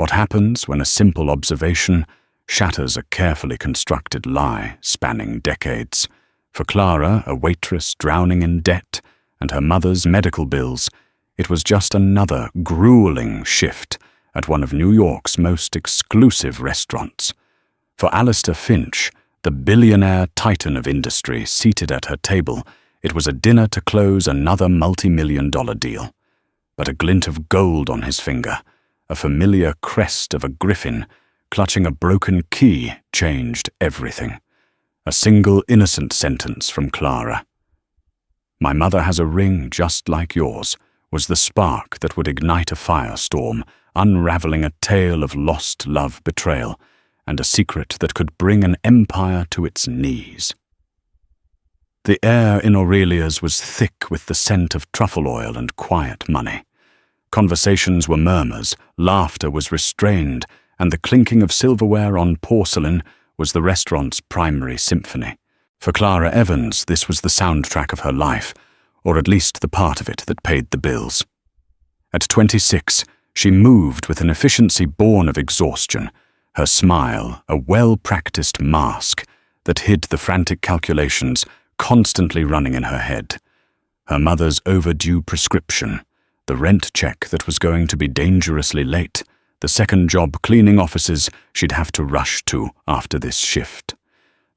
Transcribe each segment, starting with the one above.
What happens when a simple observation shatters a carefully constructed lie spanning decades? For Clara, a waitress drowning in debt, and her mother's medical bills, it was just another grueling shift at one of New York's most exclusive restaurants. For Alistair Finch, the billionaire titan of industry seated at her table, it was a dinner to close another multi-million-dollar deal. But a glint of gold on his finger, a familiar crest of a griffin, clutching a broken key, changed everything. A single innocent sentence from Clara. "My mother has a ring just like yours," was the spark that would ignite a firestorm, unraveling a tale of lost love betrayal, and a secret that could bring an empire to its knees. The air in Aurelia's was thick with the scent of truffle oil and quiet money. Conversations were murmurs, laughter was restrained, and the clinking of silverware on porcelain was the restaurant's primary symphony. For Clara Evans, this was the soundtrack of her life, or at least the part of it that paid the bills. At 26, she moved with an efficiency born of exhaustion, her smile a well-practiced mask that hid the frantic calculations constantly running in her head. Her mother's overdue prescription, the rent check that was going to be dangerously late, the second job cleaning offices she'd have to rush to after this shift.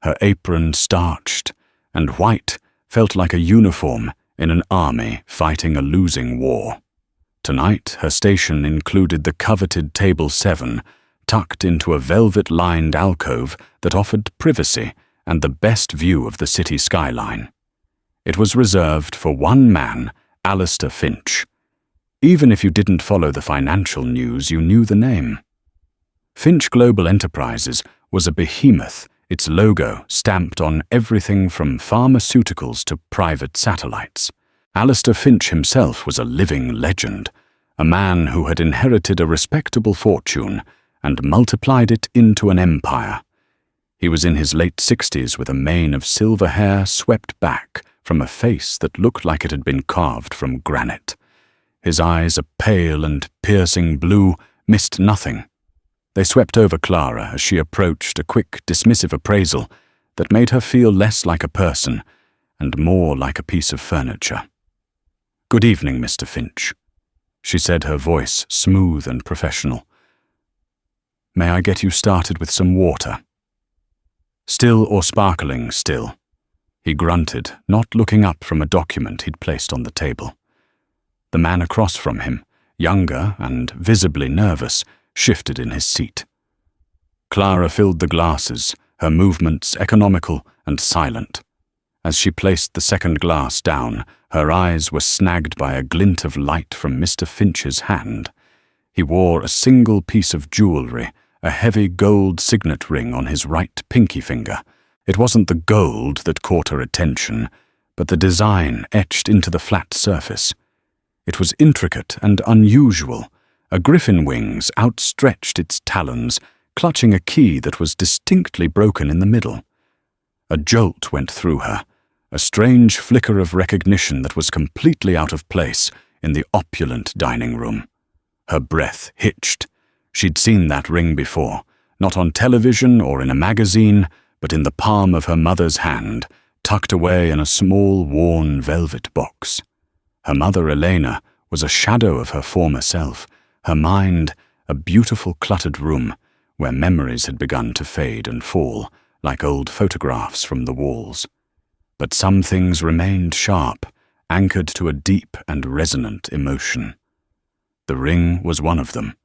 Her apron starched, and white felt like a uniform in an army fighting a losing war. Tonight, her station included the coveted Table 7, tucked into a velvet-lined alcove that offered privacy and the best view of the city skyline. It was reserved for one man, Alistair Finch. Even if you didn't follow the financial news, you knew the name. Finch Global Enterprises was a behemoth, its logo stamped on everything from pharmaceuticals to private satellites. Alistair Finch himself was a living legend, a man who had inherited a respectable fortune and multiplied it into an empire. He was in his late 60s with a mane of silver hair swept back from a face that looked like it had been carved from granite. His eyes, a pale and piercing blue, missed nothing. They swept over Clara as she approached, a quick, dismissive appraisal that made her feel less like a person and more like a piece of furniture. "Good evening, Mr. Finch," she said, her voice smooth and professional. "May I get you started with some water?" "Still or sparkling still?" he grunted, not looking up from a document he'd placed on the table. The man across from him, younger and visibly nervous, shifted in his seat. Clara filled the glasses, her movements economical and silent. As she placed the second glass down, her eyes were snagged by a glint of light from Mr. Finch's hand. He wore a single piece of jewelry, a heavy gold signet ring on his right pinky finger. It wasn't the gold that caught her attention, but the design etched into the flat surface. It was intricate and unusual. A griffin wings outstretched its talons, clutching a key that was distinctly broken in the middle. A jolt went through her, a strange flicker of recognition that was completely out of place in the opulent dining room. Her breath hitched. She'd seen that ring before, not on television or in a magazine, but in the palm of her mother's hand, tucked away in a small, worn velvet box. Her mother, Elena, was a shadow of her former self, her mind a beautiful cluttered room where memories had begun to fade and fall like old photographs from the walls. But some things remained sharp, anchored to a deep and resonant emotion. The ring was one of them.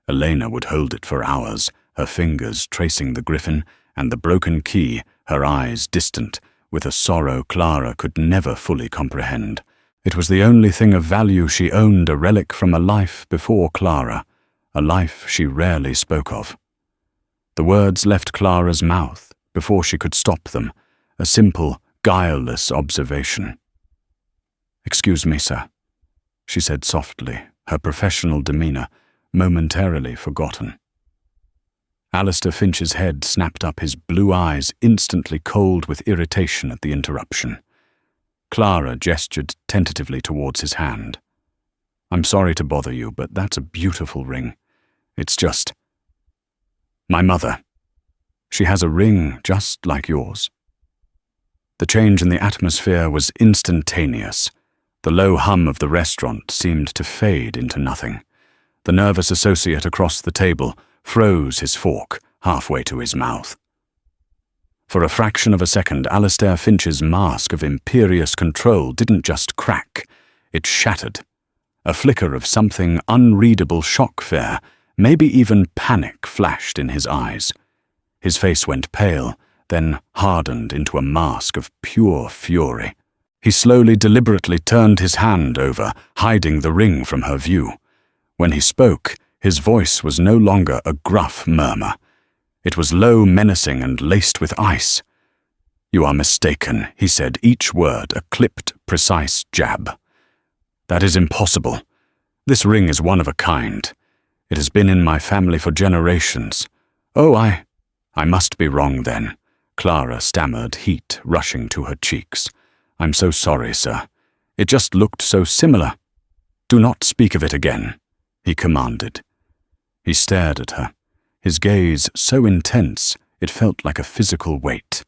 Elena would hold it for hours, her fingers tracing the griffin, and the broken key, her eyes distant, with a sorrow Clara could never fully comprehend. It was the only thing of value she owned, a relic from a life before Clara, a life she rarely spoke of. The words left Clara's mouth before she could stop them, a simple, guileless observation. "Excuse me, sir," she said softly, her professional demeanor momentarily forgotten. Alistair Finch's head snapped up, his blue eyes instantly cold with irritation at the interruption. Clara gestured tentatively towards his hand. "I'm sorry to bother you, but that's a beautiful ring. It's just my mother. She has a ring just like yours." The change in the atmosphere was instantaneous. The low hum of the restaurant seemed to fade into nothing. The nervous associate across the table froze his fork halfway to his mouth. For a fraction of a second, Alistair Finch's mask of imperious control didn't just crack, it shattered. A flicker of something unreadable shock fear, maybe even panic, flashed in his eyes. His face went pale, then hardened into a mask of pure fury. He slowly, deliberately turned his hand over, hiding the ring from her view. When he spoke, his voice was no longer a gruff murmur. It was low, menacing, and laced with ice. "You are mistaken," he said, each word a clipped, precise jab. "That is impossible. This ring is one of a kind. It has been in my family for generations." "Oh, I must be wrong then," Clara stammered, heat rushing to her cheeks. "I'm so sorry, sir. It just looked so similar." "Do not speak of it again," he commanded. He stared at her, his gaze so intense it felt like a physical weight.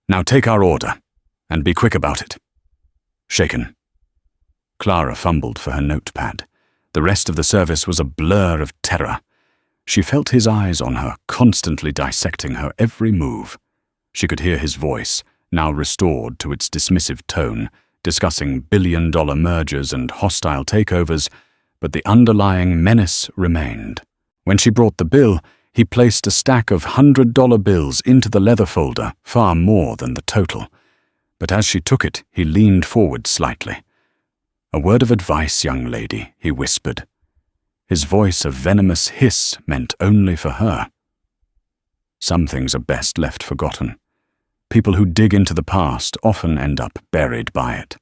"Now take our order, and be quick about it." "Shaken." Clara fumbled for her notepad. The rest of the service was a blur of terror. She felt his eyes on her, constantly dissecting her every move. She could hear his voice, now restored to its dismissive tone, discussing billion-dollar mergers and hostile takeovers, but the underlying menace remained. When she brought the bill, he placed a stack of $100 bills into the leather folder, far more than the total. But as she took it, he leaned forward slightly. "A word of advice, young lady," he whispered. His voice a venomous hiss meant only for her. Some things are best left forgotten. People who dig into the past often end up buried by it.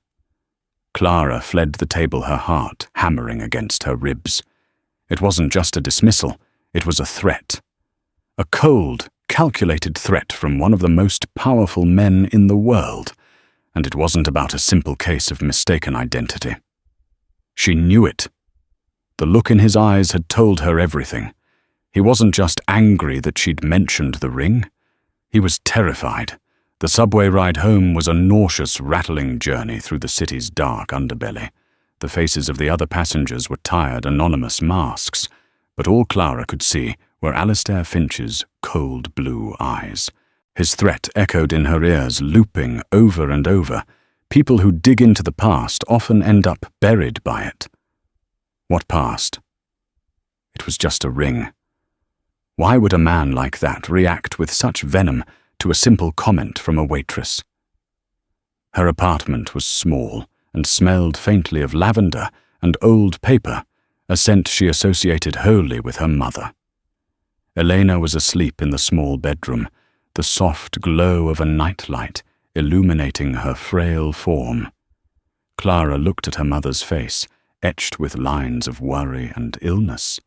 Clara fled the table, her heart hammering against her ribs. It wasn't just a dismissal, it was a threat. A cold, calculated threat from one of the most powerful men in the world, and it wasn't about a simple case of mistaken identity. She knew it. The look in his eyes had told her everything. He wasn't just angry that she'd mentioned the ring. He was terrified. The subway ride home was a nauseous, rattling journey through the city's dark underbelly. The faces of the other passengers were tired, anonymous masks, but all Clara could see were Alistair Finch's cold blue eyes. His threat echoed in her ears, looping over and over. People who dig into the past often end up buried by it. What past? It was just a ring. Why would a man like that react with such venom to a simple comment from a waitress? Her apartment was small and smelled faintly of lavender and old paper, a scent she associated wholly with her mother. Elena was asleep in the small bedroom, the soft glow of a nightlight illuminating her frail form. Clara looked at her mother's face, etched with lines of worry and illness,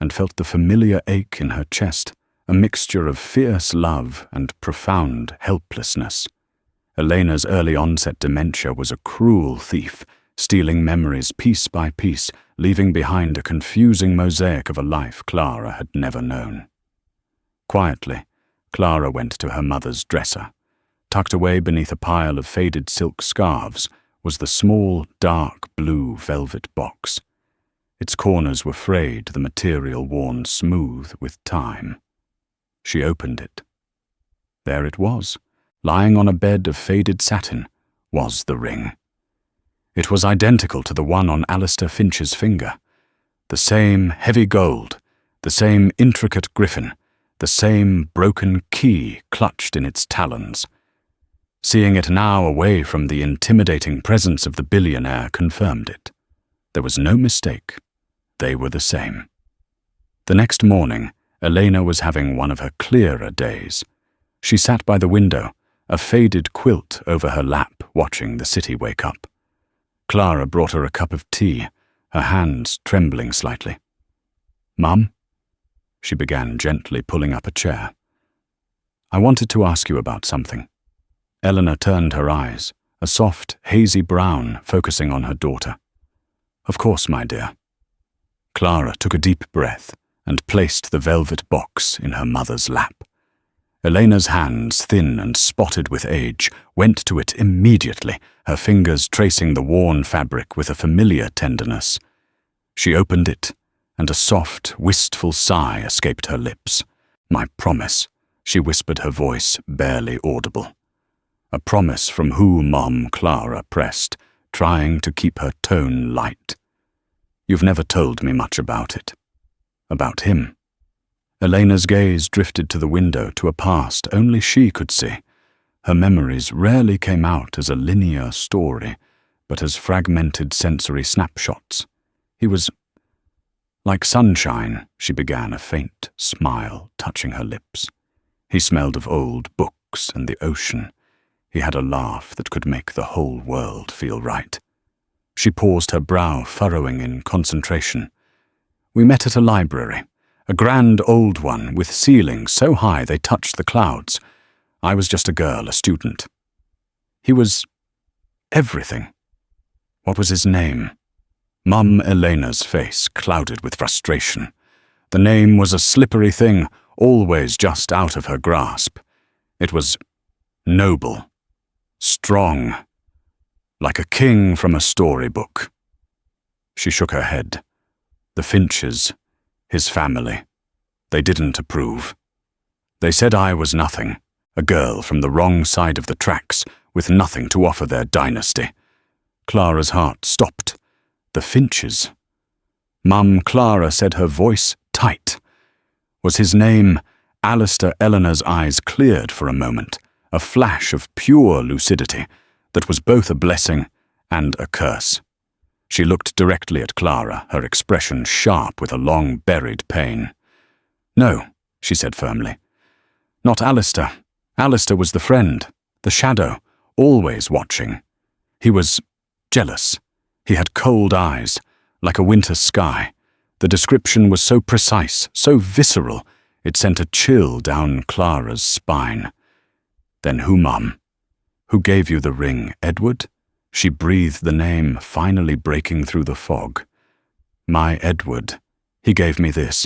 and felt the familiar ache in her chest, a mixture of fierce love and profound helplessness. Elena's early onset dementia was a cruel thief, stealing memories piece by piece, leaving behind a confusing mosaic of a life Clara had never known. Quietly, Clara went to her mother's dresser. Tucked away beneath a pile of faded silk scarves was the small, dark blue velvet box. Its corners were frayed, the material worn smooth with time. She opened it. There it was, lying on a bed of faded satin, was the ring. It was identical to the one on Alistair Finch's finger. The same heavy gold, the same intricate griffin, the same broken key clutched in its talons. Seeing it now away from the intimidating presence of the billionaire confirmed it. There was no mistake. They were the same. The next morning, Elena was having one of her clearer days. She sat by the window, a faded quilt over her lap, watching the city wake up. Clara brought her a cup of tea, her hands trembling slightly. "Mum?" She began, gently pulling up a chair. "I wanted to ask you about something." Eleanor turned her eyes, a soft, hazy brown focusing on her daughter. "Of course, my dear." Clara took a deep breath and placed the velvet box in her mother's lap. Elena's hands, thin and spotted with age, went to it immediately, her fingers tracing the worn fabric with a familiar tenderness. She opened it, and a soft, wistful sigh escaped her lips. "My promise," she whispered, her voice barely audible. A promise from who Mom Clara pressed, trying to keep her tone light. "You've never told me much about it. About him." Elena's gaze drifted to the window, to a past only she could see. Her memories rarely came out as a linear story, but as fragmented sensory snapshots. He was like sunshine, she began, a faint smile touching her lips. He smelled of old books and the ocean. He had a laugh that could make the whole world feel right. She paused, her brow furrowing in concentration. "We met at a library, a grand old one with ceilings so high they touched the clouds. I was just a girl, a student. He was everything." "What was his name?" Mum Elena's face clouded with frustration. The name was a slippery thing, always just out of her grasp. It was noble, strong, like a king from a storybook. She shook her head. The Finches, his family, they didn't approve. They said I was nothing, a girl from the wrong side of the tracks with nothing to offer their dynasty. Clara's heart stopped. The Finches. Mum Clara said, her voice tight. Was his name? Alistair? Eleanor's eyes cleared for a moment, a flash of pure lucidity that was both a blessing and a curse. She looked directly at Clara, her expression sharp with a long-buried pain. "No," she said firmly. "Not Alistair. Alistair was the friend, the shadow, always watching. He was jealous. He had cold eyes, like a winter sky. The description was so precise, so visceral, it sent a chill down Clara's spine. Then who, Mum? Who gave you the ring, Edward?" She breathed the name, finally breaking through the fog. "My Edward. He gave me this.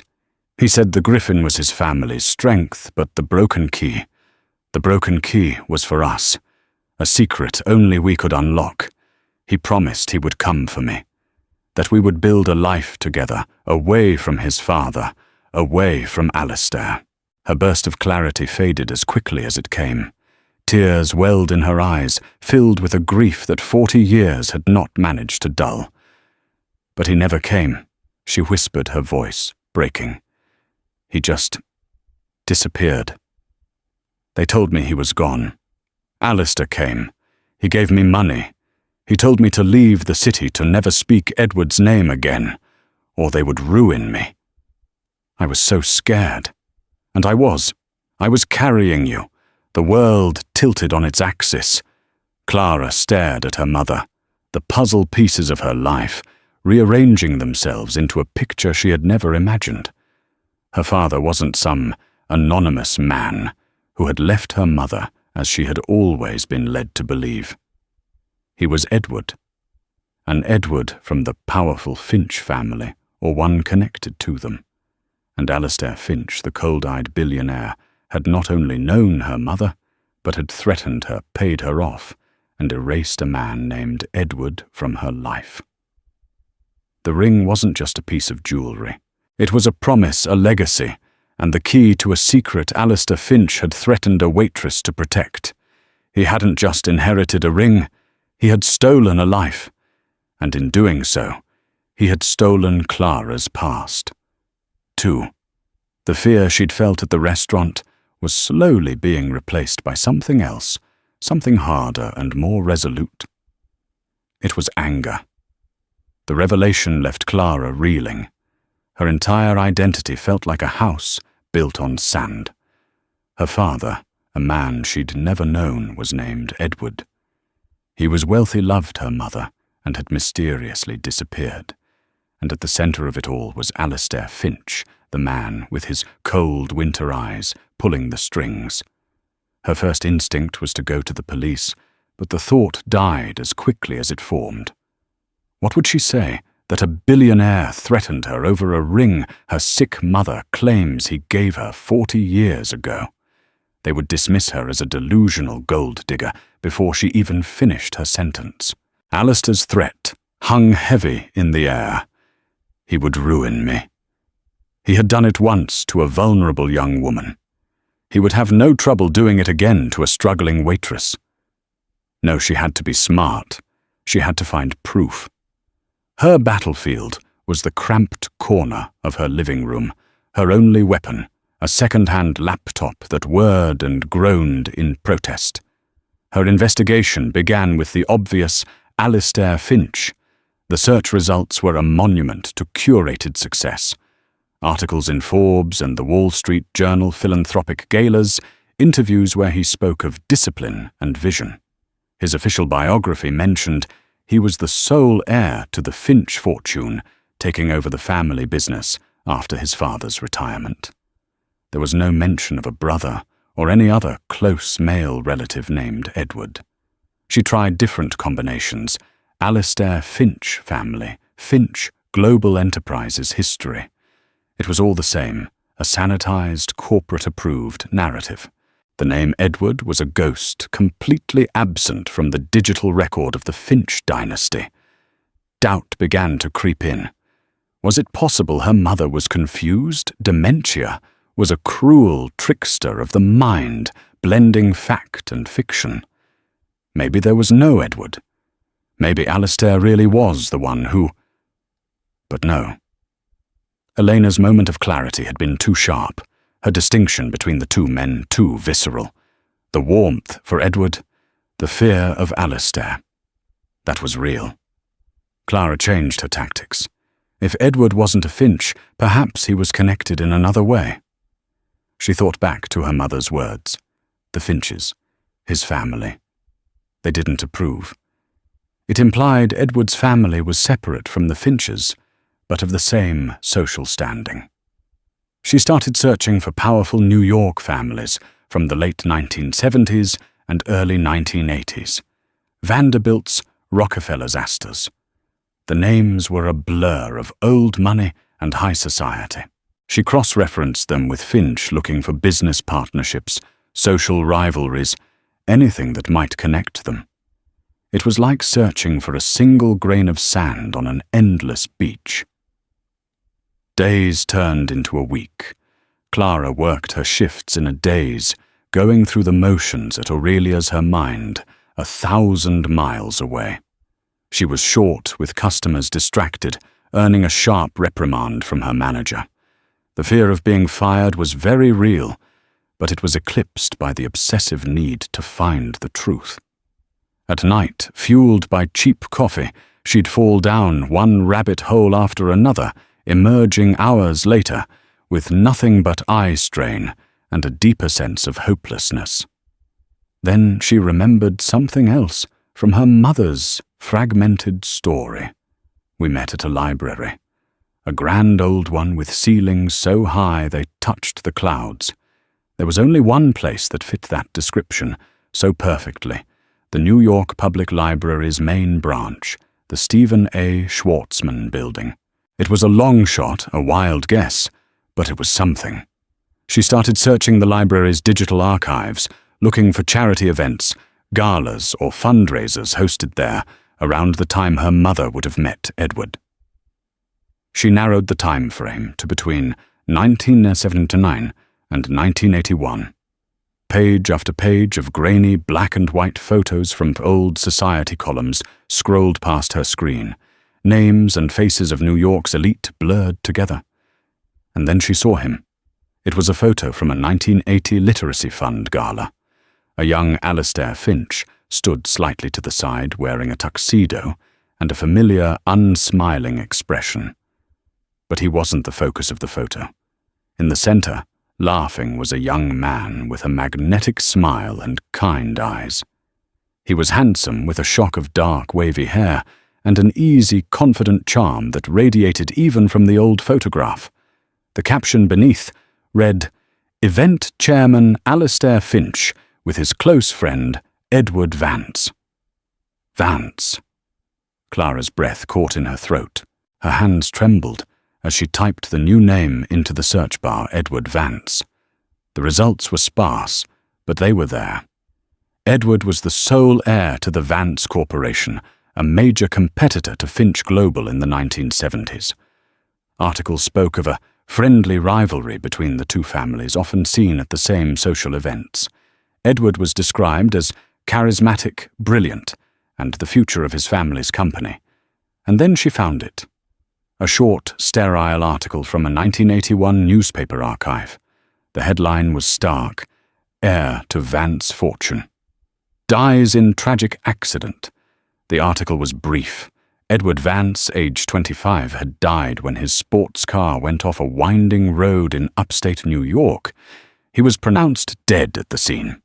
He said the griffin was his family's strength, but the broken key was for us. A secret only we could unlock. He promised he would come for me, that we would build a life together, away from his father, away from Alistair." Her burst of clarity faded as quickly as it came. Tears welled in her eyes, filled with a grief that 40 years had not managed to dull. "But he never came," she whispered, her voice breaking. "He just disappeared. They told me he was gone. Alistair came. He gave me money. He told me to leave the city, to never speak Edward's name again, or they would ruin me. I was so scared. And I was carrying you, the world tilted on its axis." Clara stared at her mother, the puzzle pieces of her life rearranging themselves into a picture she had never imagined. Her father wasn't some anonymous man who had left her mother as she had always been led to believe. He was Edward, an Edward from the powerful Finch family, or one connected to them. And Alistair Finch, the cold-eyed billionaire, had not only known her mother, but had threatened her, paid her off, and erased a man named Edward from her life. The ring wasn't just a piece of jewelry. It was a promise, a legacy, and the key to a secret Alistair Finch had threatened a waitress to protect. He hadn't just inherited a ring, he had stolen a life, and in doing so, he had stolen Clara's past. Too. The fear she'd felt at the restaurant was slowly being replaced by something else, something harder and more resolute. It was anger. The revelation left Clara reeling. Her entire identity felt like a house built on sand. Her father, a man she'd never known, was named Edward. He was wealthy, loved her mother, and had mysteriously disappeared. And at the center of it all was Alistair Finch, the man with his cold winter eyes pulling the strings. Her first instinct was to go to the police, but the thought died as quickly as it formed. What would she say, that a billionaire threatened her over a ring her sick mother claims he gave her 40 years ago. They would dismiss her as a delusional gold digger before she even finished her sentence. Alistair's threat hung heavy in the air. He would ruin me. He had done it once to a vulnerable young woman. He would have no trouble doing it again to a struggling waitress. No, she had to be smart. She had to find proof. Her battlefield was the cramped corner of her living room, her only weapon, a second-hand laptop that whirred and groaned in protest. Her investigation began with the obvious Alistair Finch. The search results were a monument to curated success. Articles in Forbes and the Wall Street Journal philanthropic galas, interviews where he spoke of discipline and vision. His official biography mentioned he was the sole heir to the Finch fortune, taking over the family business after his father's retirement. There was no mention of a brother or any other close male relative named Edward. She tried different combinations: Alistair Finch family, Finch Global Enterprises history. It was all the same, a sanitized, corporate-approved narrative. The name Edward was a ghost, completely absent from the digital record of the Finch dynasty. Doubt began to creep in. Was it possible her mother was confused? Dementia was a cruel trickster of the mind, blending fact and fiction. Maybe there was no Edward. Maybe Alistair really was the one who... But no. Elena's moment of clarity had been too sharp, her distinction between the two men too visceral. The warmth for Edward, the fear of Alistair. That was real. Clara changed her tactics. If Edward wasn't a Finch, perhaps he was connected in another way. She thought back to her mother's words. The Finches, his family. They didn't approve. It implied Edward's family was separate from the Finches, but of the same social standing. She started searching for powerful New York families from the late 1970s and early 1980s. Vanderbilts, Rockefellers, Astors. The names were a blur of old money and high society. She cross-referenced them with Finch, looking for business partnerships, social rivalries, anything that might connect them. It was like searching for a single grain of sand on an endless beach. Days turned into a week. Clara worked her shifts in a daze, going through the motions at Aurelia's her mind, 1,000 miles away. She was short, with customers distracted, earning a sharp reprimand from her manager. The fear of being fired was very real, but it was eclipsed by the obsessive need to find the truth. At night, fueled by cheap coffee, she'd fall down one rabbit hole after another, emerging hours later with nothing but eye strain and a deeper sense of hopelessness. Then she remembered something else from her mother's fragmented story. We met at a library, a grand old one with ceilings so high they touched the clouds. There was only one place that fit that description so perfectly: the New York Public Library's main branch, the Stephen A. Schwartzman Building. It was a long shot, a wild guess, but it was something. She started searching the library's digital archives, looking for charity events, galas or fundraisers hosted there around the time her mother would have met Edward. She narrowed the time frame to between 1979 and 1981. Page after page of grainy black and white photos from old society columns scrolled past her screen, names and faces of New York's elite blurred together. And then she saw him. It was a photo from a 1980 Literacy Fund gala. A young Alistair Finch stood slightly to the side wearing a tuxedo and a familiar, unsmiling expression. But he wasn't the focus of the photo. In the center, laughing, was a young man with a magnetic smile and kind eyes. He was handsome, with a shock of dark, wavy hair and an easy, confident charm that radiated even from the old photograph. The caption beneath read, "Event Chairman Alistair Finch with his close friend Edward Vance." Vance. Clara's breath caught in her throat. Her hands trembled as she typed the new name into the search bar, Edward Vance. The results were sparse, but they were there. Edward was the sole heir to the Vance Corporation, a major competitor to Finch Global in the 1970s. Articles spoke of a friendly rivalry between the two families, often seen at the same social events. Edward was described as charismatic, brilliant, and the future of his family's company. And then she found it. A short, sterile article from a 1981 newspaper archive. The headline was stark: "Heir to Vance fortune. Dies in tragic accident." The article was brief. Edward Vance, age 25, had died when his sports car went off a winding road in upstate New York. He was pronounced dead at the scene.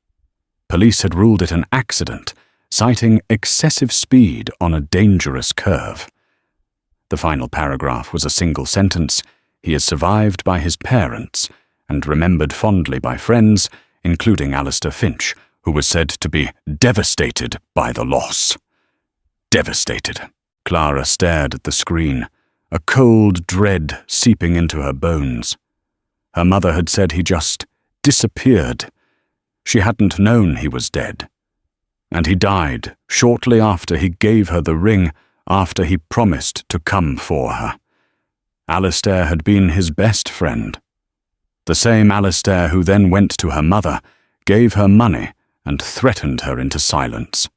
Police had ruled it an accident, citing excessive speed on a dangerous curve. The final paragraph was a single sentence: "He is survived by his parents and remembered fondly by friends, including Alistair Finch, who was said to be devastated by the loss." Devastated. Clara stared at the screen, a cold dread seeping into her bones. Her mother had said he just disappeared. She hadn't known he was dead. And he died shortly after he gave her the ring, after he promised to come for her. Alistair had been his best friend. The same Alistair who then went to her mother, gave her money, and threatened her into silence.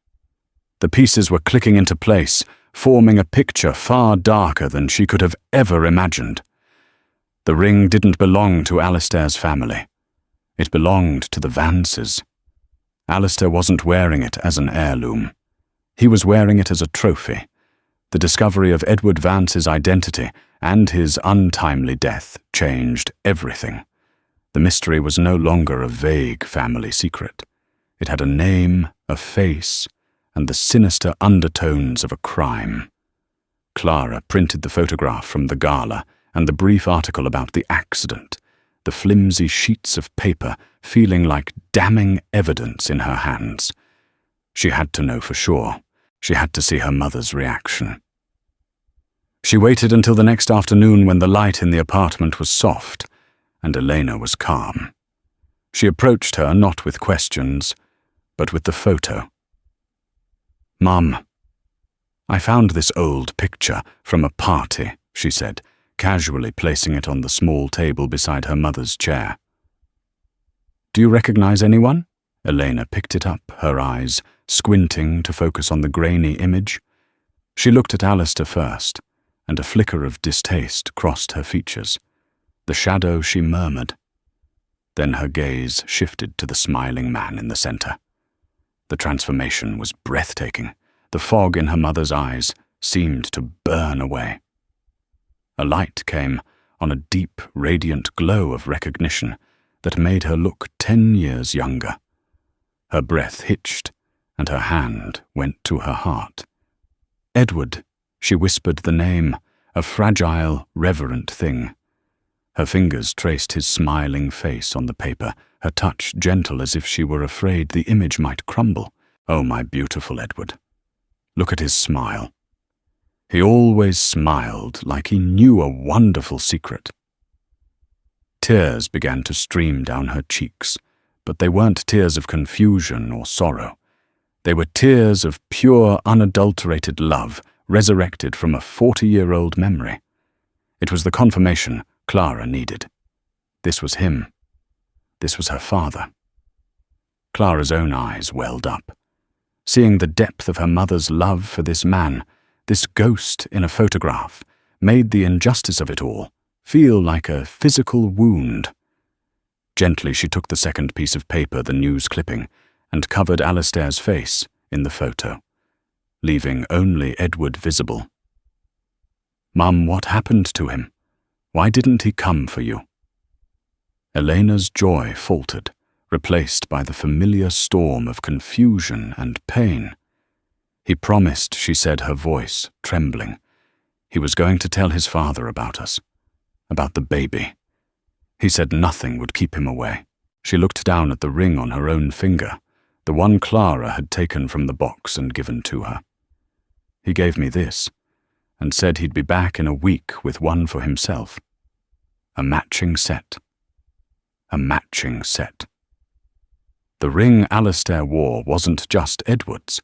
The pieces were clicking into place, forming a picture far darker than she could have ever imagined. The ring didn't belong to Alistair's family. It belonged to the Vances. Alistair wasn't wearing it as an heirloom. He was wearing it as a trophy. The discovery of Edward Vance's identity and his untimely death changed everything. The mystery was no longer a vague family secret. It had a name, a face, and the sinister undertones of a crime. Clara printed the photograph from the gala and the brief article about the accident, the flimsy sheets of paper feeling like damning evidence in her hands. She had to know for sure. She had to see her mother's reaction. She waited until the next afternoon when the light in the apartment was soft and Elena was calm. She approached her not with questions, but with the photo. "Mum, I found this old picture from a party," she said, casually placing it on the small table beside her mother's chair. "Do you recognize anyone?" Elena picked it up, her eyes squinting to focus on the grainy image. She looked at Alistair first, and a flicker of distaste crossed her features. The shadow, she murmured. Then her gaze shifted to the smiling man in the center. The transformation was breathtaking. The fog in her mother's eyes seemed to burn away. A light came on a deep, radiant glow of recognition that made her look 10 years younger. Her breath hitched, and her hand went to her heart. "Edward," she whispered the name, a fragile, reverent thing. Her fingers traced his smiling face on the paper, her touch gentle as if she were afraid the image might crumble. "Oh, my beautiful Edward. Look at his smile." He always smiled like he knew a wonderful secret. Tears began to stream down her cheeks, but they weren't tears of confusion or sorrow. They were tears of pure, unadulterated love, resurrected from a 40-year-old memory. It was the confirmation Clara needed. This was him. This was her father. Clara's own eyes welled up. Seeing the depth of her mother's love for this man, this ghost in a photograph, made the injustice of it all feel like a physical wound. Gently she took the second piece of paper, the news clipping, and covered Alistair's face in the photo, leaving only Edward visible. "Mum, what happened to him? Why didn't he come for you?" Elena's joy faltered, replaced by the familiar storm of confusion and pain. "He promised," she said, her voice trembling. "He was going to tell his father about us, about the baby. He said nothing would keep him away." She looked down at the ring on her own finger, the one Clara had taken from the box and given to her. "He gave me this, and said he'd be back in a week with one for himself. A matching set. A matching set. The ring Alistair wore wasn't just Edward's.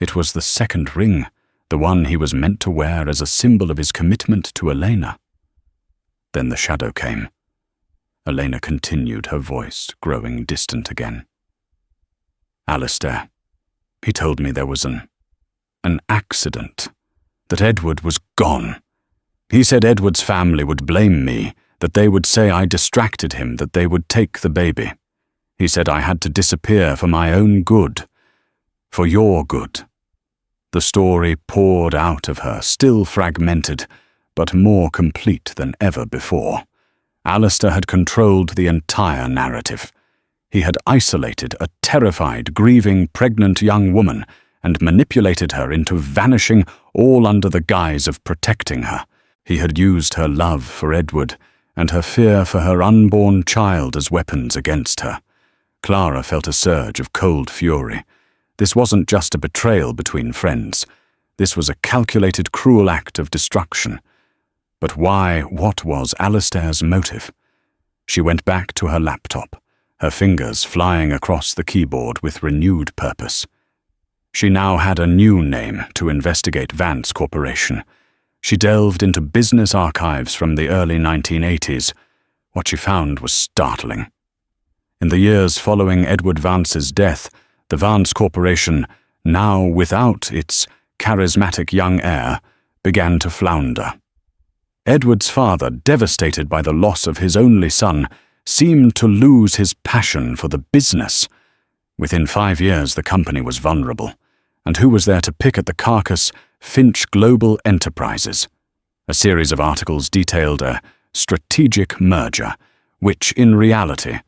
It was the second ring, the one he was meant to wear as a symbol of his commitment to Elena. Then the shadow came. Elena continued, her voice growing distant again. Alistair, he told me there was an accident, that Edward was gone. He said Edward's family would blame me, that they would say I distracted him, that they would take the baby. He said I had to disappear for my own good, for your good. The story poured out of her, still fragmented, but more complete than ever before. Alistair had controlled the entire narrative. He had isolated a terrified, grieving, pregnant young woman and manipulated her into vanishing, all under the guise of protecting her. He had used her love for Edward and her fear for her unborn child as weapons against her. Clara felt a surge of cold fury. This wasn't just a betrayal between friends. This was a calculated, cruel act of destruction. But why, what was Alistair's motive? She went back to her laptop, her fingers flying across the keyboard with renewed purpose. She now had a new name to investigate Vance Corporation. She delved into business archives from the early 1980s. What she found was startling. In the years following Edward Vance's death, the Vance Corporation, now without its charismatic young heir, began to flounder. Edward's father, devastated by the loss of his only son, seemed to lose his passion for the business. Within 5 years, the company was vulnerable. And who was there to pick at the carcass? Finch Global Enterprises. A series of articles detailed a strategic merger, which in reality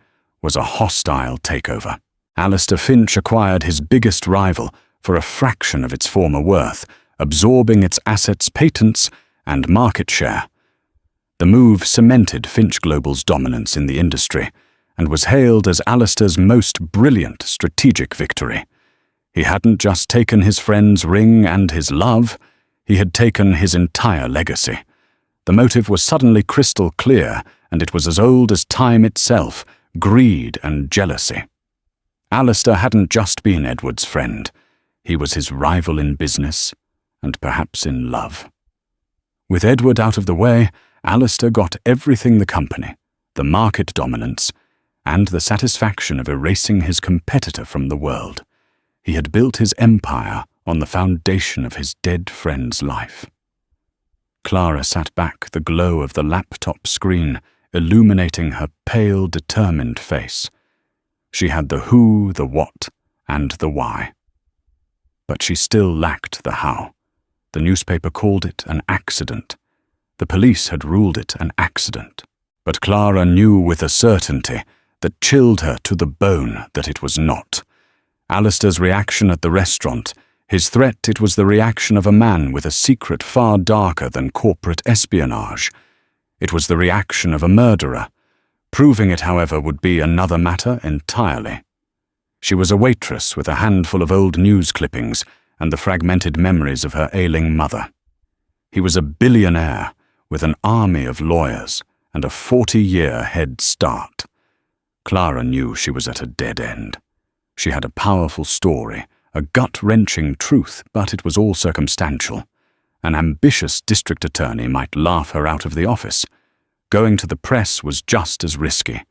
was a hostile takeover. Alistair Finch acquired his biggest rival for a fraction of its former worth, absorbing its assets, patents, and market share. The move cemented Finch Global's dominance in the industry and was hailed as Alistair's most brilliant strategic victory. He hadn't just taken his friend's ring and his love, he had taken his entire legacy. The motive was suddenly crystal clear, and it was as old as time itself: greed and jealousy. Alistair hadn't just been Edward's friend. He was his rival in business, and perhaps in love. With Edward out of the way, Alistair got everything: the company, the market dominance, and the satisfaction of erasing his competitor from the world. He had built his empire on the foundation of his dead friend's life. Clara sat back, the glow of the laptop screen illuminating her pale, determined face. She had the who, the what, and the why. But she still lacked the how. The newspaper called it an accident. The police had ruled it an accident. But Clara knew with a certainty that chilled her to the bone that it was not. Alistair's reaction at the restaurant, his threat, it was the reaction of a man with a secret far darker than corporate espionage. It was the reaction of a murderer. Proving it, however, would be another matter entirely. She was a waitress with a handful of old news clippings and the fragmented memories of her ailing mother. He was a billionaire with an army of lawyers and a 40-year head start. Clara knew she was at a dead end. She had a powerful story, a gut-wrenching truth, but it was all circumstantial. An ambitious district attorney might laugh her out of the office. Going to the press was just as risky.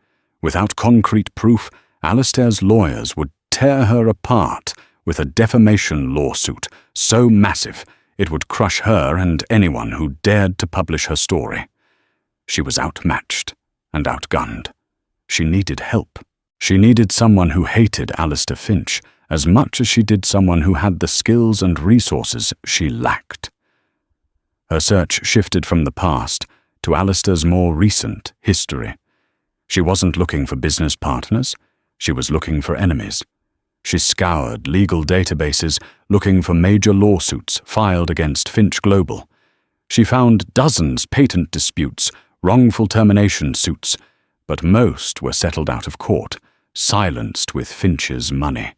Without concrete proof, Alistair's lawyers would tear her apart with a defamation lawsuit so massive it would crush her and anyone who dared to publish her story. She was outmatched and outgunned. She needed help. She needed someone who hated Alistair Finch as much as she did someone who had the skills and resources she lacked. Her search shifted from the past to Alistair's more recent history. She wasn't looking for business partners. She was looking for enemies. She scoured legal databases looking for major lawsuits filed against Finch Global. She found dozens patent disputes, wrongful termination suits, but most were settled out of court, silenced with Finch's money.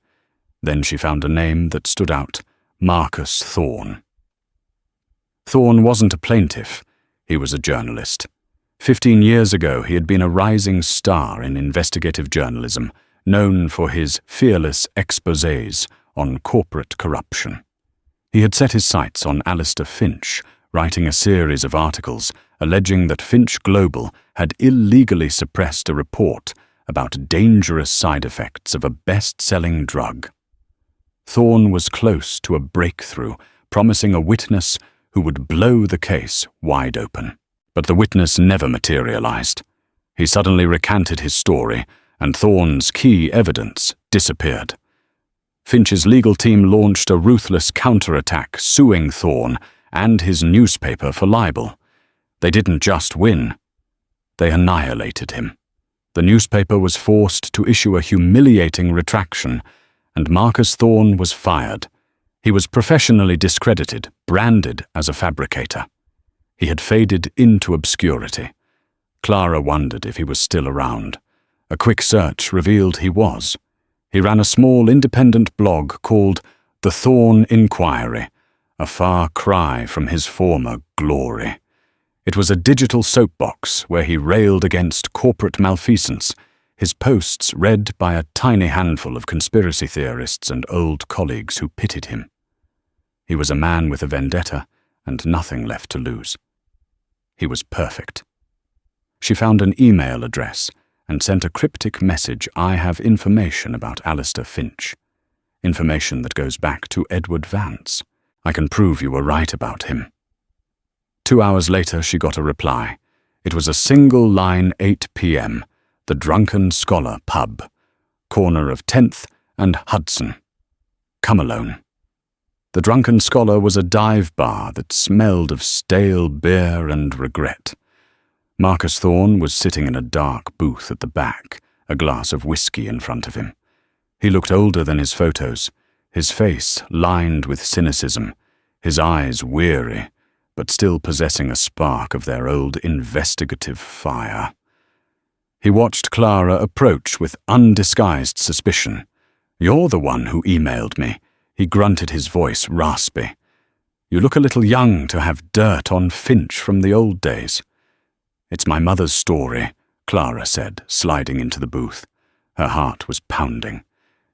Then she found a name that stood out: Marcus Thorne. Thorne wasn't a plaintiff. He was a journalist. 15 years ago, he had been a rising star in investigative journalism, known for his fearless exposés on corporate corruption. He had set his sights on Alistair Finch, writing a series of articles alleging that Finch Global had illegally suppressed a report about dangerous side effects of a best-selling drug. Thorne was close to a breakthrough, promising a witness who would blow the case wide open. But the witness never materialized. He suddenly recanted his story, and Thorne's key evidence disappeared. Finch's legal team launched a ruthless counterattack, suing Thorne and his newspaper for libel. They didn't just win. They annihilated him. The newspaper was forced to issue a humiliating retraction, and Marcus Thorne was fired. He was professionally discredited, branded as a fabricator. He had faded into obscurity. Clara wondered if he was still around. A quick search revealed he was. He ran a small independent blog called The Thorne Inquiry, a far cry from his former glory. It was a digital soapbox where he railed against corporate malfeasance, his posts read by a tiny handful of conspiracy theorists and old colleagues who pitied him. He was a man with a vendetta and nothing left to lose. He was perfect. She found an email address and sent a cryptic message. I have information about Alistair Finch. Information that goes back to Edward Vance. I can prove you were right about him. 2 hours later, she got a reply. It was a single line, 8 p.m., the Drunken Scholar pub, corner of 10th and Hudson. Come alone. The Drunken Scholar was a dive bar that smelled of stale beer and regret. Marcus Thorne was sitting in a dark booth at the back, a glass of whiskey in front of him. He looked older than his photos, his face lined with cynicism, his eyes weary, but still possessing a spark of their old investigative fire. He watched Clara approach with undisguised suspicion. "You're the one who emailed me." He grunted, his voice raspy. "You look a little young to have dirt on Finch from the old days." "It's my mother's story," Clara said, sliding into the booth. Her heart was pounding.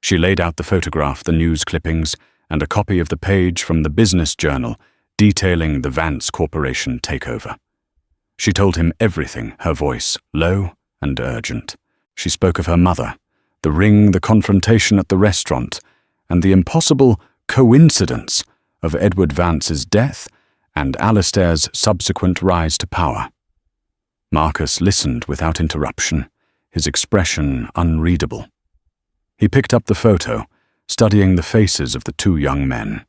She laid out the photograph, the news clippings, and a copy of the page from the Business Journal detailing the Vance Corporation takeover. She told him everything, her voice low and urgent. She spoke of her mother, the ring, the confrontation at the restaurant, and the impossible coincidence of Edward Vance's death and Alistair's subsequent rise to power. Marcus listened without interruption, his expression unreadable. He picked up the photo, studying the faces of the two young men.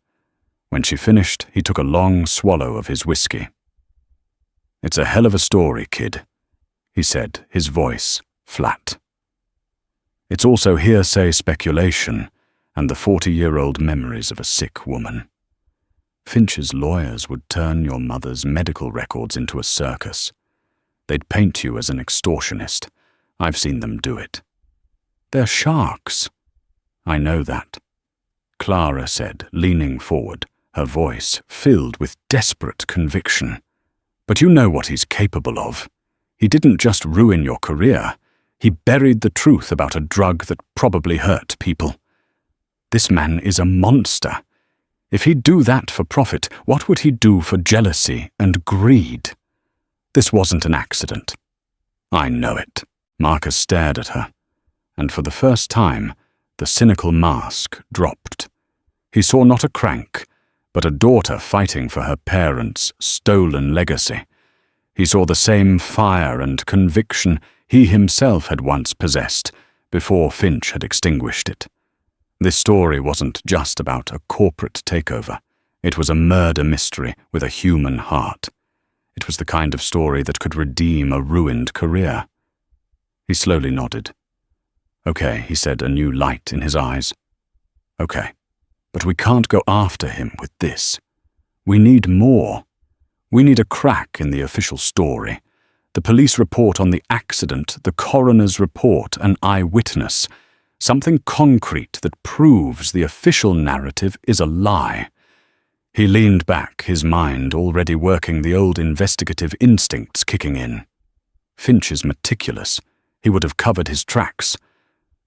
When she finished, he took a long swallow of his whiskey. "It's a hell of a story, kid," he said, his voice flat. "It's also hearsay speculation and the 40-year-old memories of a sick woman. Finch's lawyers would turn your mother's medical records into a circus. They'd paint you as an extortionist. I've seen them do it. They're sharks." "I know that," Clara said, leaning forward, her voice filled with desperate conviction. "But you know what he's capable of. He didn't just ruin your career. He buried the truth about a drug that probably hurt people. This man is a monster. If he'd do that for profit, what would he do for jealousy and greed? This wasn't an accident." "I know it." Marcus stared at her, and for the first time, the cynical mask dropped. He saw not a crank, but a daughter fighting for her parents' stolen legacy. He saw the same fire and conviction he himself had once possessed before Finch had extinguished it. This story wasn't just about a corporate takeover. It was a murder mystery with a human heart. It was the kind of story that could redeem a ruined career. He slowly nodded. "Okay," he said, a new light in his eyes. "Okay, but we can't go after him with this. We need more. We need a crack in the official story. The police report on the accident, the coroner's report, an eyewitness. Something concrete that proves the official narrative is a lie." He leaned back, his mind already working, the old investigative instincts kicking in. Finch is meticulous. He would have covered his tracks.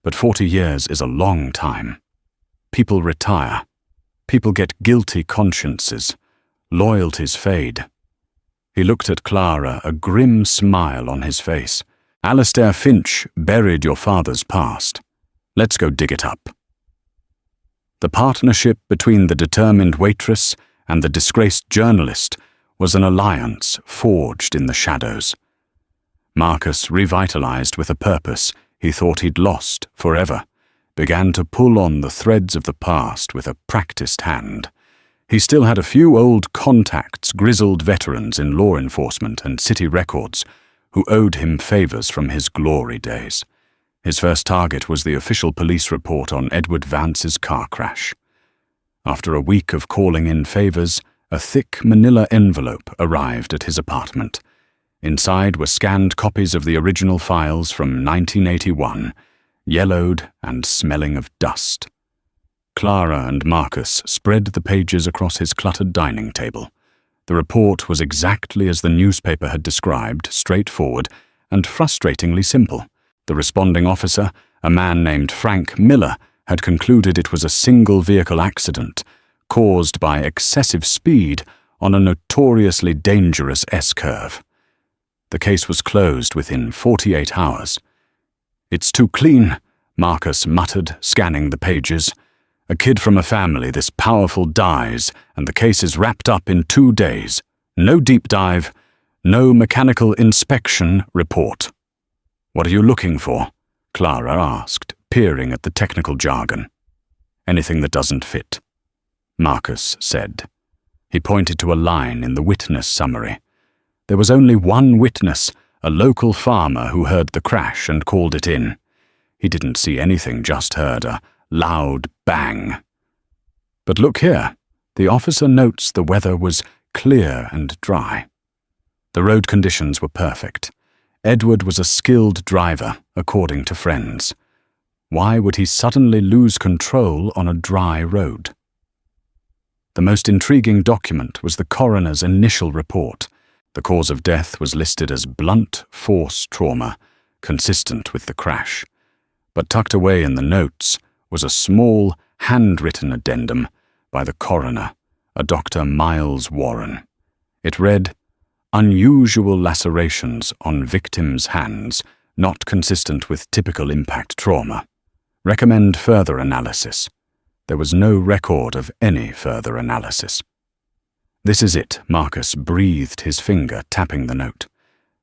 But 40 years is a long time. People retire. People get guilty consciences. Loyalties fade. He looked at Clara, a grim smile on his face. Alistair Finch buried your father's past. Let's go dig it up. The partnership between the determined waitress and the disgraced journalist was an alliance forged in the shadows. Marcus, revitalized with a purpose he thought he'd lost forever, began to pull on the threads of the past with a practiced hand. He still had a few old contacts, grizzled veterans in law enforcement and city records, who owed him favors from his glory days. His first target was the official police report on Edward Vance's car crash. After a week of calling in favors, a thick manila envelope arrived at his apartment. Inside were scanned copies of the original files from 1981, yellowed and smelling of dust. Clara and Marcus spread the pages across his cluttered dining table. The report was exactly as the newspaper had described, straightforward and frustratingly simple. The responding officer, a man named Frank Miller, had concluded it was a single-vehicle accident caused by excessive speed on a notoriously dangerous S-curve. The case was closed within 48 hours. "It's too clean," Marcus muttered, scanning the pages. "A kid from a family this powerful dies, and the case is wrapped up in 2 days. No deep dive, no mechanical inspection report." "What are you looking for?" Clara asked, peering at the technical jargon. "Anything that doesn't fit," Marcus said. He pointed to a line in the witness summary. There was only one witness, a local farmer who heard the crash and called it in. He didn't see anything, just heard a loud bang. "But look here," the officer notes the weather was clear and dry. The road conditions were perfect. Edward was a skilled driver, according to friends. Why would he suddenly lose control on a dry road? The most intriguing document was the coroner's initial report. The cause of death was listed as blunt force trauma, consistent with the crash. But tucked away in the notes was a small, handwritten addendum by the coroner, a Dr. Miles Warren. It read, "Unusual lacerations on victim's hands, not consistent with typical impact trauma. Recommend further analysis." There was no record of any further analysis. "This is it," Marcus breathed, his finger tapping the note.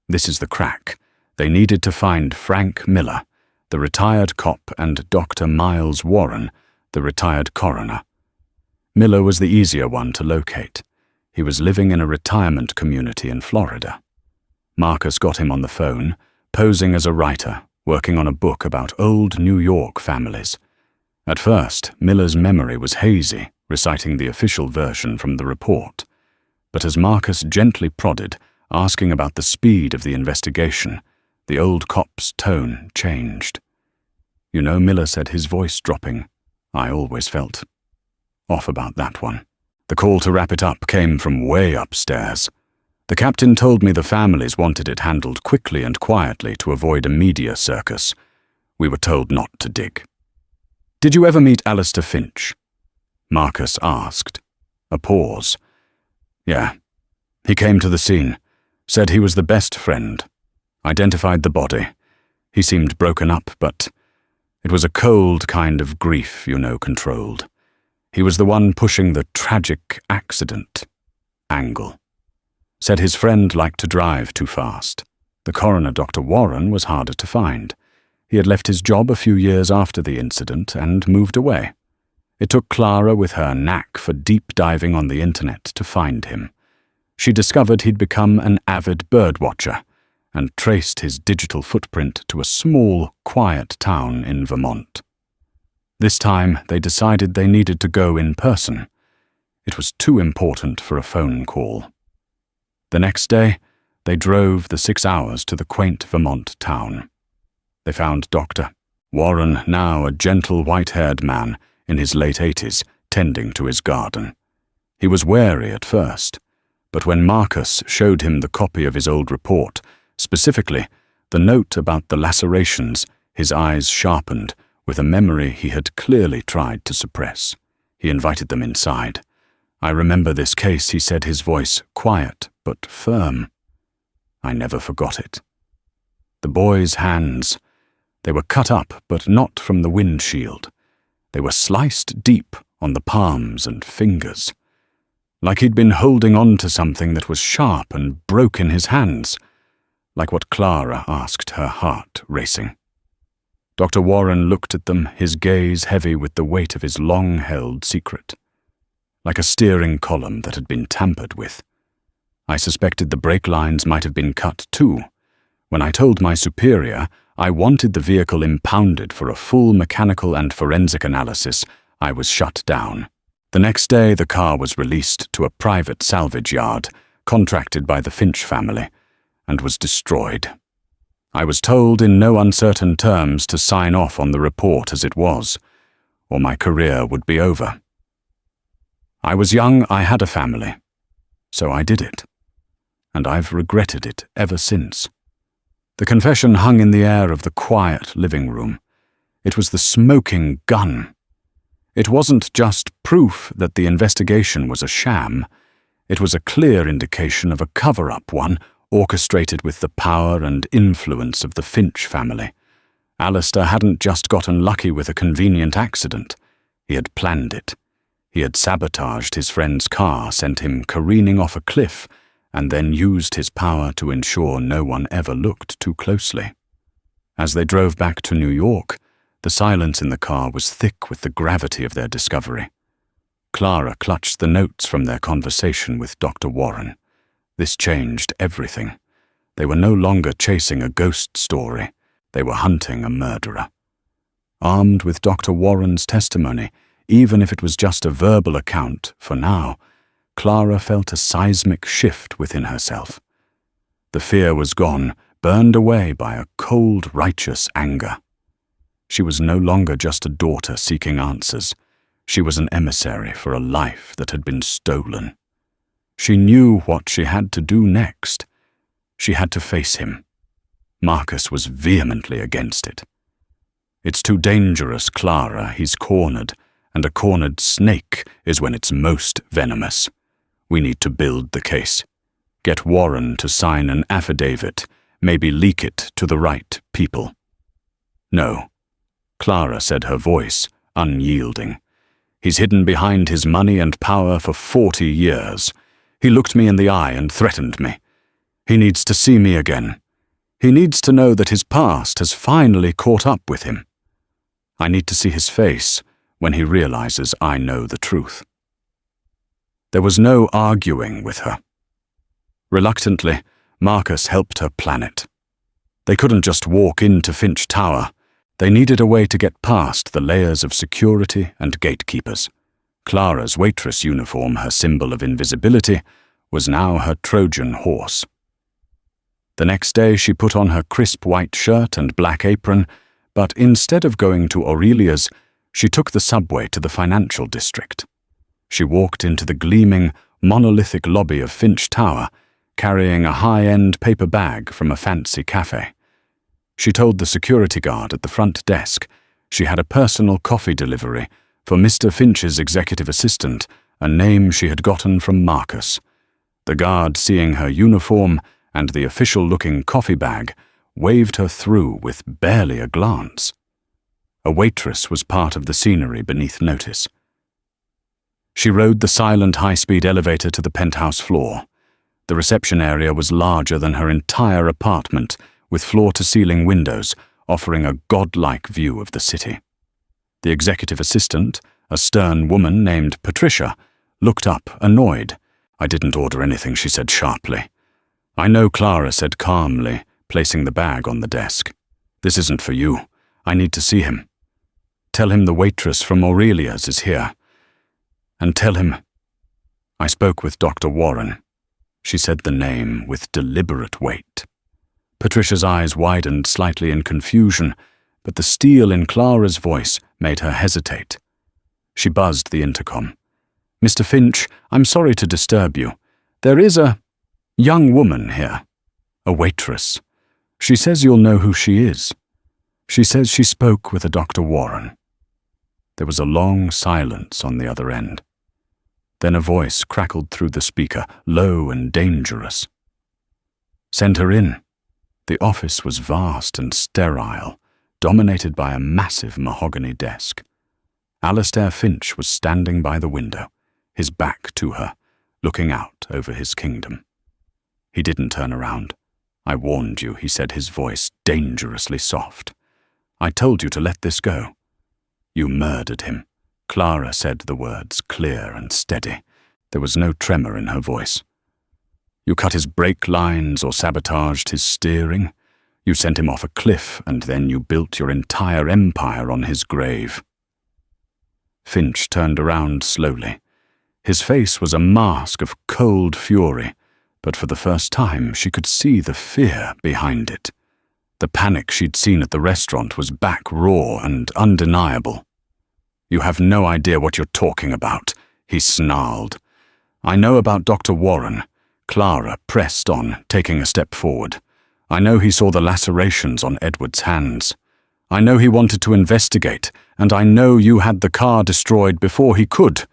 "This is the crack. They needed to find Frank Miller, the retired cop, and Dr. Miles Warren, the retired coroner. Miller was the easier one to locate. He was living in a retirement community in Florida. Marcus got him on the phone, posing as a writer, working on a book about old New York families. At first, Miller's memory was hazy, reciting the official version from the report. But as Marcus gently prodded, asking about the speed of the investigation, the old cop's tone changed. "You know," Miller said, his voice dropping, "I always felt off about that one." The call to wrap it up came from way upstairs. "The captain told me the families wanted it handled quickly and quietly to avoid a media circus. We were told not to dig." "Did you ever meet Alistair Finch?" Marcus asked. A pause. "Yeah. He came to the scene, said he was the best friend, identified the body. He seemed broken up, but it was a cold kind of grief, controlled. He was the one pushing the tragic accident angle. Said his friend liked to drive too fast. The coroner, Dr. Warren, was harder to find. He had left his job a few years after the incident and moved away. It took Clara, with her knack for deep diving on the internet, to find him. She discovered he'd become an avid birdwatcher and traced his digital footprint to a small, quiet town in Vermont. This time, they decided they needed to go in person. It was too important for a phone call. The next day, they drove the 6 hours to the quaint Vermont town. They found Dr. Warren, now a gentle white-haired man in his late 80s, tending to his garden. He was wary at first, but when Marcus showed him the copy of his old report, specifically the note about the lacerations, his eyes sharpened with a memory he had clearly tried to suppress. He invited them inside. "I remember this case," he said, his voice quiet but firm. I never forgot it. The boy's hands. They were cut up, but not from the windshield. They were sliced deep on the palms and fingers, like he'd been holding on to something that was sharp and broke in his hands, like what Clara asked, her heart racing. Dr. Warren looked at them, his gaze heavy with the weight of his long-held secret, like a steering column that had been tampered with. I suspected the brake lines might have been cut too. When I told my superior I wanted the vehicle impounded for a full mechanical and forensic analysis, I was shut down. The next day the car was released to a private salvage yard, contracted by the Finch family, and was destroyed. I was told in no uncertain terms to sign off on the report as it was, or my career would be over. I was young, I had a family, so I did it, and I've regretted it ever since. The confession hung in the air of the quiet living room. It was the smoking gun. It wasn't just proof that the investigation was a sham. It was a clear indication of a cover-up, one orchestrated with the power and influence of the Finch family. Alistair hadn't just gotten lucky with a convenient accident. He had planned it. He had sabotaged his friend's car, sent him careening off a cliff, and then used his power to ensure no one ever looked too closely. As they drove back to New York, the silence in the car was thick with the gravity of their discovery. Clara clutched the notes from their conversation with Dr. Warren. This changed everything. They were no longer chasing a ghost story. They were hunting a murderer. Armed with Dr. Warren's testimony, even if it was just a verbal account for now, Clara felt a seismic shift within herself. The fear was gone, burned away by a cold, righteous anger. She was no longer just a daughter seeking answers. She was an emissary for a life that had been stolen. She knew what she had to do next. She had to face him. Marcus was vehemently against it. "It's too dangerous, Clara. He's cornered, and a cornered snake is when it's most venomous. We need to build the case. Get Warren to sign an affidavit, maybe leak it to the right people." "No," Clara said, her voice unyielding. "He's hidden behind his money and power for 40 years. He looked me in the eye and threatened me. He needs to see me again. He needs to know that his past has finally caught up with him. I need to see his face when he realizes I know the truth." There was no arguing with her. Reluctantly, Marcus helped her plan it. They couldn't just walk into Finch Tower. They needed a way to get past the layers of security and gatekeepers. Clara's waitress uniform, her symbol of invisibility, was now her Trojan horse. The next day she put on her crisp white shirt and black apron, but instead of going to Aurelia's, she took the subway to the financial district. She walked into the gleaming, monolithic lobby of Finch Tower, carrying a high-end paper bag from a fancy cafe. She told the security guard at the front desk she had a personal coffee delivery for Mr. Finch's executive assistant, a name she had gotten from Marcus. The guard, seeing her uniform and the official-looking coffee bag, waved her through with barely a glance. A waitress was part of the scenery beneath notice. She rode the silent high-speed elevator to the penthouse floor. The reception area was larger than her entire apartment, with floor-to-ceiling windows offering a godlike view of the city. The executive assistant, a stern woman named Patricia, looked up, annoyed. "I didn't order anything," she said sharply. "I know," Clara said calmly, placing the bag on the desk. "This isn't for you. I need to see him. Tell him the waitress from Aurelia's is here. And tell him—" "I spoke with Dr. Warren." She said the name with deliberate weight. Patricia's eyes widened slightly in confusion, but the steel in Clara's voice made her hesitate. She buzzed the intercom. Mr. Finch, I'm sorry to disturb you. There is a young woman here, a waitress. She says you'll know who she is. She says she spoke with a Dr. Warren." There was a long silence on the other end. Then a voice crackled through the speaker, low and dangerous. "Send her in." The office was vast and sterile, dominated by a massive mahogany desk. Alistair Finch was standing by the window, his back to her, looking out over his kingdom. He didn't turn around. "I warned you," he said, his voice dangerously soft. "I told you to let this go." "You murdered him." Clara said the words, clear and steady. There was no tremor in her voice. "You cut his brake lines or sabotaged his steering. You sent him off a cliff, and then you built your entire empire on his grave." Finch turned around slowly. His face was a mask of cold fury, but for the first time she could see the fear behind it. The panic she'd seen at the restaurant was back raw and undeniable. "You have no idea what you're talking about," he snarled. "I know about Dr. Warren." Clara pressed on, taking a step forward. "I know he saw the lacerations on Edward's hands. I know he wanted to investigate, and I know you had the car destroyed before he could.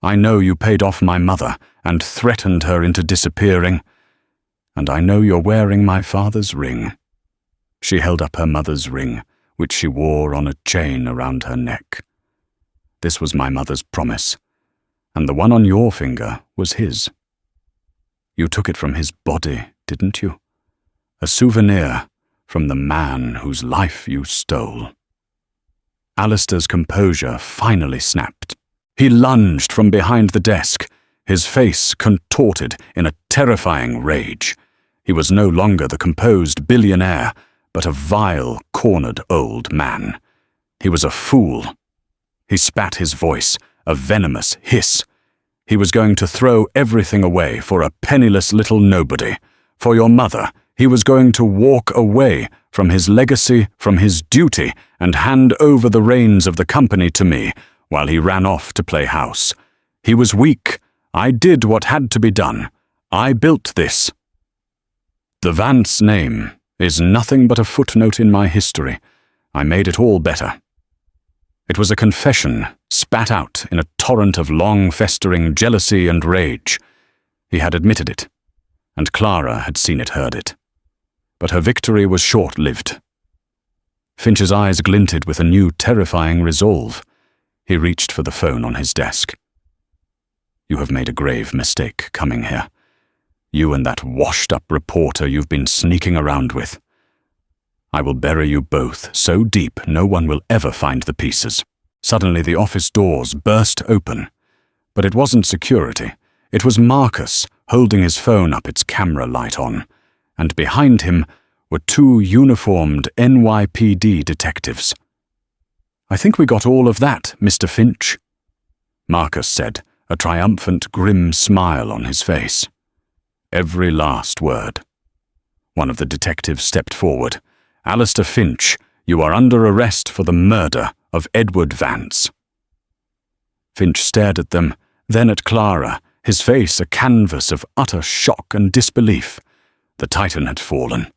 I know you paid off my mother and threatened her into disappearing. And I know you're wearing my father's ring." She held up her mother's ring, which she wore on a chain around her neck. "This was my mother's promise, and the one on your finger was his. You took it from his body, didn't you? A souvenir from the man whose life you stole." Alistair's composure finally snapped. He lunged from behind the desk, his face contorted in a terrifying rage. He was no longer the composed billionaire, but a vile, cornered old man. He was a fool. He spat his voice, a venomous hiss. He was going to throw everything away for a penniless little nobody. For your mother, he was going to walk away from his legacy, from his duty, and hand over the reins of the company to me, while he ran off to play house. He was weak. I did what had to be done. I built this. The Vance name is nothing but a footnote in my history. I made it all better. It was a confession, spat out in a torrent of long-festering jealousy and rage. He had admitted it, and Clara had seen it, heard it. But her victory was short-lived. Finch's eyes glinted with a new terrifying resolve. He reached for the phone on his desk. "You have made a grave mistake coming here. You and that washed-up reporter you've been sneaking around with. I will bury you both so deep no one will ever find the pieces." Suddenly the office doors burst open. But it wasn't security. It was Marcus, holding his phone up, its camera light on. And behind him were two uniformed NYPD detectives. "I think we got all of that, Mr. Finch," Marcus said, a triumphant, grim smile on his face. "Every last word." One of the detectives stepped forward. "Alistair Finch, you are under arrest for the murder of Edward Vance." Finch stared at them, then at Clara, his face a canvas of utter shock and disbelief. The Titan had fallen.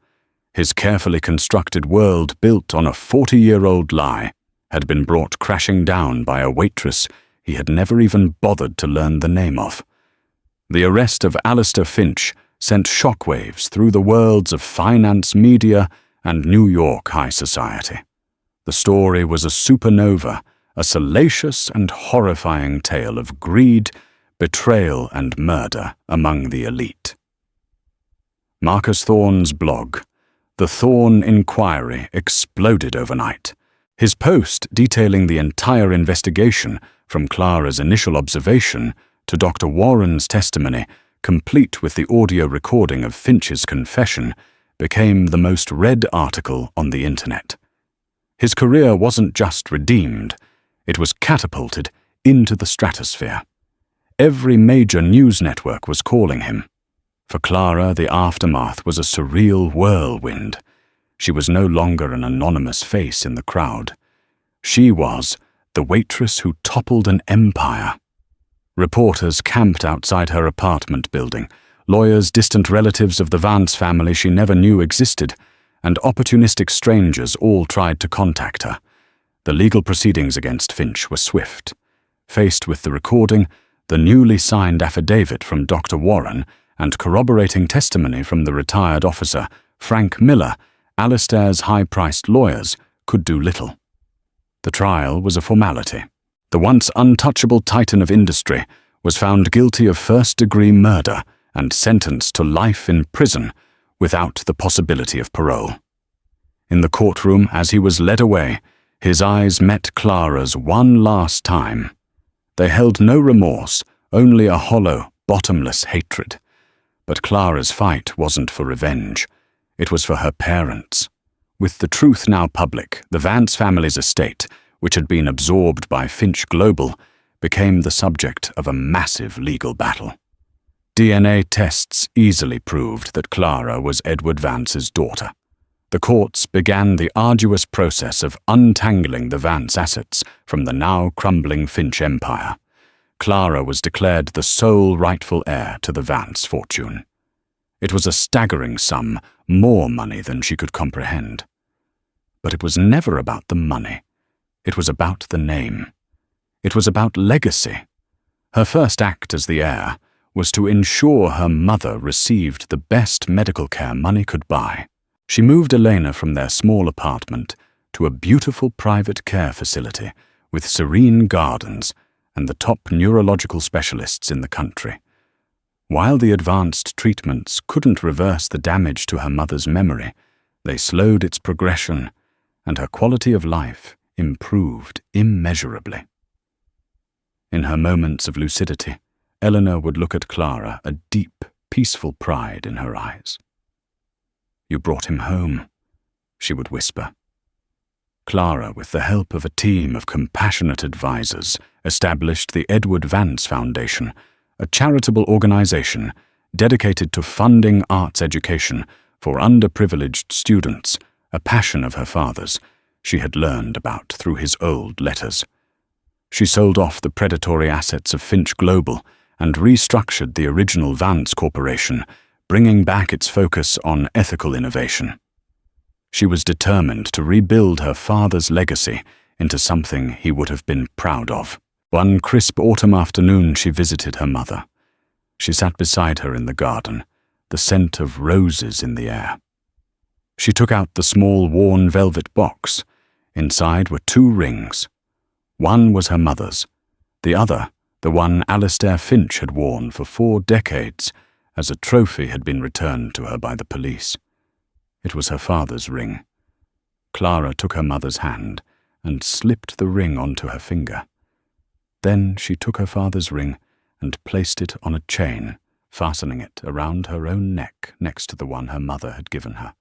His carefully constructed world, built on a 40-year-old lie, had been brought crashing down by a waitress he had never even bothered to learn the name of. The arrest of Alistair Finch sent shockwaves through the worlds of finance, media, and New York high society. The story was a supernova, a salacious and horrifying tale of greed, betrayal, and murder among the elite. Marcus Thorne's blog, The Thorne Inquiry, exploded overnight. His post detailing the entire investigation, from Clara's initial observation to Dr. Warren's testimony, complete with the audio recording of Finch's confession, became the most read article on the internet. His career wasn't just redeemed, it was catapulted into the stratosphere. Every major news network was calling him. For Clara, the aftermath was a surreal whirlwind. She was no longer an anonymous face in the crowd. She was the waitress who toppled an empire. Reporters camped outside her apartment building, lawyers, distant relatives of the Vance family she never knew existed, and opportunistic strangers all tried to contact her. The legal proceedings against Finch were swift. Faced with the recording, the newly signed affidavit from Dr. Warren, and corroborating testimony from the retired officer, Frank Miller, Alistair's high-priced lawyers could do little. The trial was a formality. The once untouchable titan of industry was found guilty of first-degree murder and sentenced to life in prison without the possibility of parole. In the courtroom, as he was led away, his eyes met Clara's one last time. They held no remorse, only a hollow, bottomless hatred. But Clara's fight wasn't for revenge. It was for her parents. With the truth now public, the Vance family's estate, which had been absorbed by Finch Global, became the subject of a massive legal battle. DNA tests easily proved that Clara was Edward Vance's daughter. The courts began the arduous process of untangling the Vance assets from the now crumbling Finch empire. Clara was declared the sole rightful heir to the Vance fortune. It was a staggering sum, more money than she could comprehend. But it was never about the money. It was about the name. It was about legacy. Her first act as the heir was to ensure her mother received the best medical care money could buy. She moved Elena from their small apartment to a beautiful private care facility with serene gardens and the top neurological specialists in the country. While the advanced treatments couldn't reverse the damage to her mother's memory, they slowed its progression, and her quality of life improved immeasurably. In her moments of lucidity, Eleanor would look at Clara, a deep, peaceful pride in her eyes. "You brought him home," she would whisper. Clara, with the help of a team of compassionate advisors, established the Edward Vance Foundation, a charitable organization dedicated to funding arts education for underprivileged students, a passion of her father's she had learned about through his old letters. She sold off the predatory assets of Finch Global and restructured the original Vance Corporation, bringing back its focus on ethical innovation. She was determined to rebuild her father's legacy into something he would have been proud of. One crisp autumn afternoon she visited her mother. She sat beside her in the garden, the scent of roses in the air. She took out the small worn velvet box. Inside were 2 rings. One was her mother's, the other the one Alistair Finch had worn for 4 decades, as a trophy had been returned to her by the police. It was her father's ring. Clara took her mother's hand and slipped the ring onto her finger. Then she took her father's ring and placed it on a chain, fastening it around her own neck next to the one her mother had given her.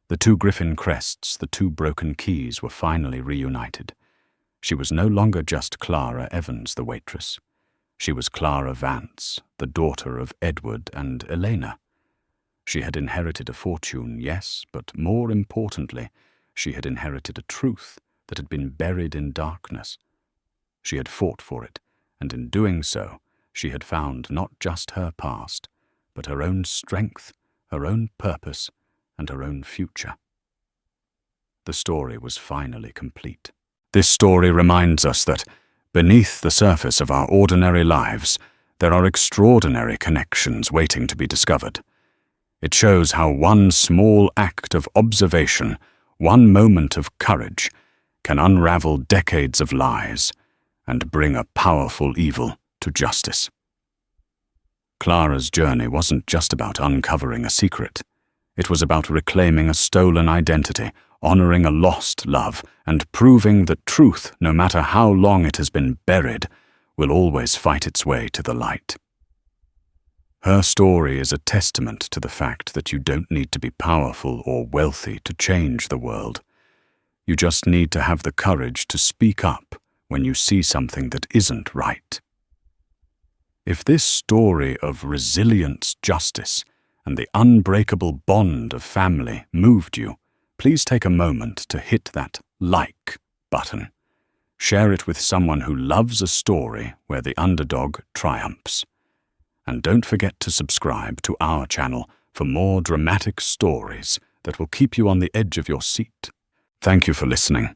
The 2 griffin crests, the 2 broken keys, were finally reunited. She was no longer just Clara Evans, the waitress. She was Clara Vance, the daughter of Edward and Elena. She had inherited a fortune, yes, but more importantly, she had inherited a truth that had been buried in darkness. She had fought for it, and in doing so, she had found not just her past, but her own strength, her own purpose, and her own future. The story was finally complete. This story reminds us that, beneath the surface of our ordinary lives, there are extraordinary connections waiting to be discovered. It shows how one small act of observation, one moment of courage, can unravel decades of lies and bring a powerful evil to justice. Clara's journey wasn't just about uncovering a secret. It was about reclaiming a stolen identity, honoring a lost love, and proving that truth, no matter how long it has been buried, will always fight its way to the light. Her story is a testament to the fact that you don't need to be powerful or wealthy to change the world. You just need to have the courage to speak up when you see something that isn't right. If this story of resilience, justice, and the unbreakable bond of family moved you, please take a moment to hit that like button. Share it with someone who loves a story where the underdog triumphs. And don't forget to subscribe to our channel for more dramatic stories that will keep you on the edge of your seat. Thank you for listening.